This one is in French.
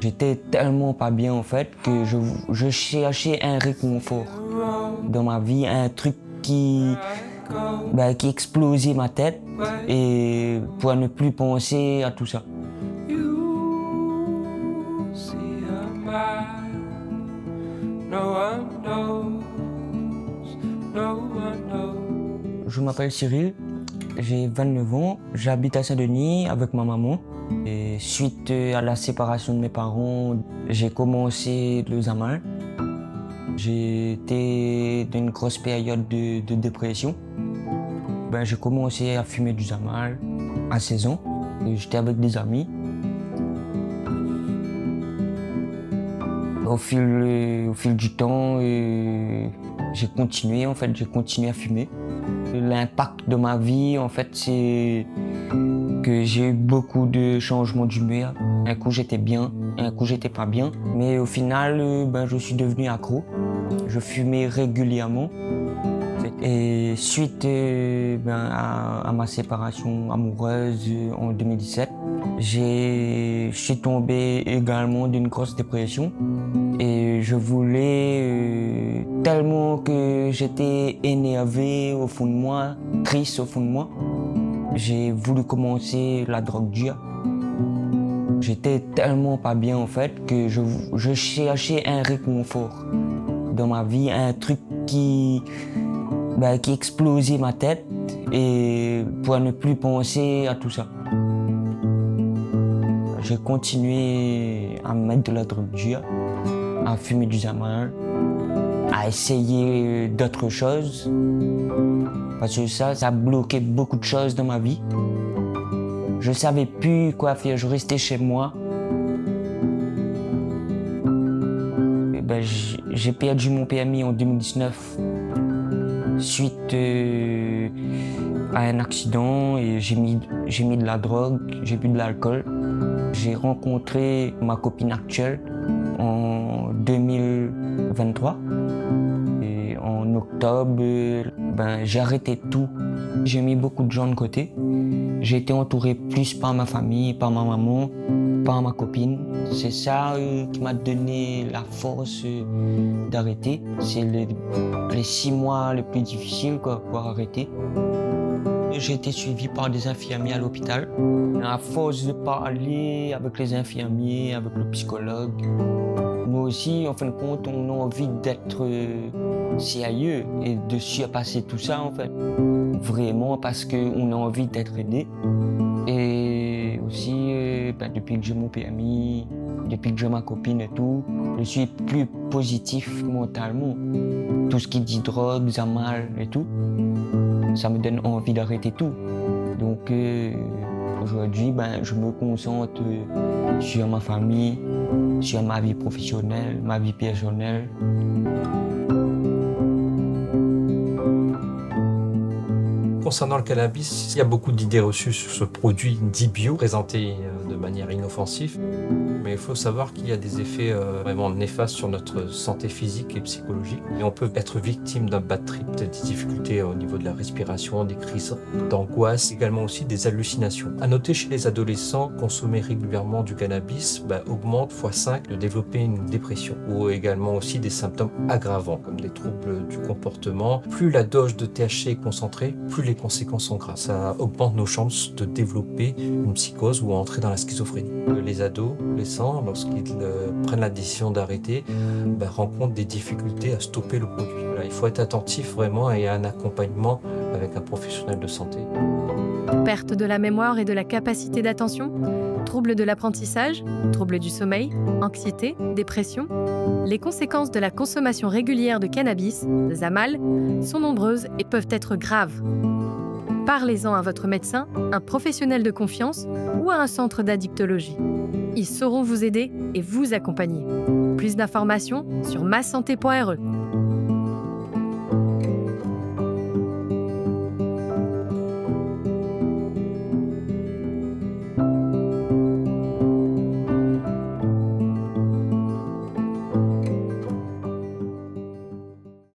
J'étais tellement pas bien en fait que je cherchais un réconfort dans ma vie, un truc qui explosait ma tête et pour ne plus penser à tout ça. Je m'appelle Cyril, j'ai 29 ans, j'habite à Saint-Denis avec ma maman. Et suite à la séparation de mes parents, j'ai commencé le Zamal. J'ai été dans une grosse période de dépression. J'ai commencé à fumer du Zamal à 16 ans. J'étais avec des amis. Au fil du temps, j'ai continué à fumer. L'impact de ma vie, en fait, c'est que j'ai eu beaucoup de changements d'humeur. Un coup, j'étais bien, un coup, j'étais pas bien. Mais au final, je suis devenu accro. Je fumais régulièrement. Et suite à ma séparation amoureuse en 2017, je suis tombé également d'une grosse dépression. Et je voulais tellement que j'étais énervé au fond de moi, triste au fond de moi. J'ai voulu commencer la drogue dure. J'étais tellement pas bien en fait que je cherchais un réconfort dans ma vie, un truc qui explosait ma tête et pour ne plus penser à tout ça. J'ai continué à mettre de la drogue dure, à fumer du Zamal, à essayer d'autres choses. Parce que ça bloquait beaucoup de choses dans ma vie. Je savais plus quoi faire, je restais chez moi. J'ai perdu mon permis en 2019 suite à un accident et j'ai mis de la drogue, j'ai bu de l'alcool. J'ai rencontré ma copine actuelle en 2023. Et en octobre, j'ai arrêté tout. J'ai mis beaucoup de gens de côté. J'ai été entouré plus par ma famille, par ma maman, par ma copine. C'est ça qui m'a donné la force d'arrêter. C'est les 6 mois les plus difficiles pour arrêter. J'ai été suivi par des infirmiers à l'hôpital. À force de parler avec les infirmiers, avec le psychologue, nous aussi, en fin de compte, on a envie d'être sérieux et de surpasser tout ça, en fait. Vraiment, parce qu'on a envie d'être aidé. Et aussi, depuis que j'ai mon permis, depuis que j'ai ma copine et tout, je suis plus positif mentalement. Tout ce qui dit drogue, Zamal et tout, ça me donne envie d'arrêter tout. Donc aujourd'hui, je me concentre sur ma famille, sur ma vie professionnelle, ma vie personnelle. Concernant le cannabis, il y a beaucoup d'idées reçues sur ce produit dit bio, présenté de manière inoffensive. Mais il faut savoir qu'il y a des effets vraiment néfastes sur notre santé physique et psychologique. Et on peut être victime d'un bad trip, des difficultés au niveau de la respiration, des crises d'angoisse, également aussi des hallucinations. À noter chez les adolescents, consommer régulièrement du cannabis augmente x5 de développer une dépression ou également aussi des symptômes aggravants comme des troubles du comportement. Plus la dose de THC est concentrée, plus les conséquences sont graves. Ça augmente nos chances de développer une psychose ou entrer dans la schizophrénie. Les adolescents, lorsqu'ils prennent la décision d'arrêter, rencontrent des difficultés à stopper le produit. Là, il faut être attentif vraiment et à un accompagnement avec un professionnel de santé. Perte de la mémoire et de la capacité d'attention, troubles de l'apprentissage, troubles du sommeil, anxiété, dépression. Les conséquences de la consommation régulière de cannabis, de Zamal, sont nombreuses et peuvent être graves. Parlez-en à votre médecin, un professionnel de confiance ou à un centre d'addictologie. Ils sauront vous aider et vous accompagner. Plus d'informations sur masanté.re.